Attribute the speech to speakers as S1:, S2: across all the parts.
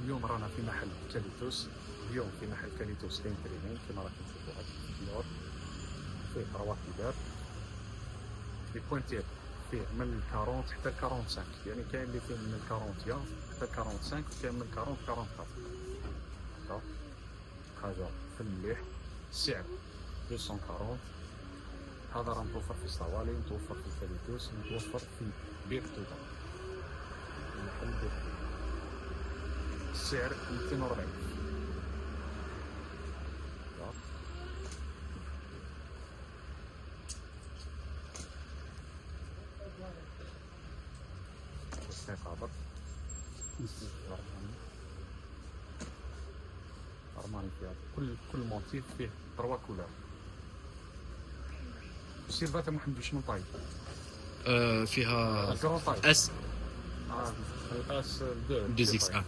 S1: اليوم رانا في محل كاليتوس. اليوم في محل كاليتوس كاين ترينين كيما راكم تشوفوا هاد الفيور، فيه 3 كبار. لي بوينتير فيه من 40 حتى 45، يعني كاين اللي فيه من 40 حتى 45، وكاين من 40 44. حاجه في المليح. السعر 240. هذا راه متوفر في الصوالي، متوفر في الكاليتوس، متوفر في بير توتا، المحل بير توتا. السعر 240. قابض أرماني فيها كل موتيف فيه 3 كولور. السيرفات محمد شنو طايب؟
S2: فيها
S1: طيب.
S2: اس
S1: الاس
S2: 2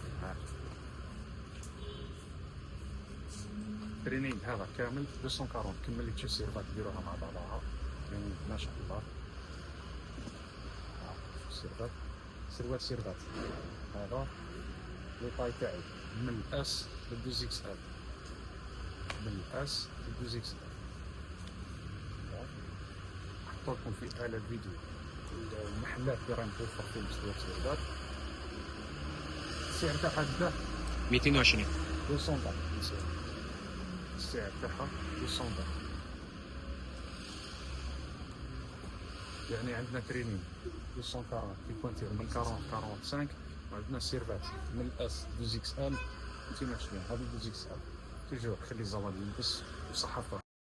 S1: ترينينغ هذا كامل 240. كمل لي تشوف السيرفات ديروها مع بعضها، يعني ما شاء الله. سيرفات هذا لي طاي تاعي من الاس ل 2 اكس ال، من الاس ل 2 اكس ال. نحط لكم في اعلى الفيديو المحلات اللي راهي متوفر فيهم سيرفات. السعر تاعها بدا
S2: 220
S1: 200 درهم. السعر تاعها 200 درهم. يعني عندنا ترينينغ 240 في بوينتير من 40 45، وعندنا سيرفات من الاس 2 اكس ال 220. هذه 2 اكس ال توجور خلي الزوال يلبس وصحة.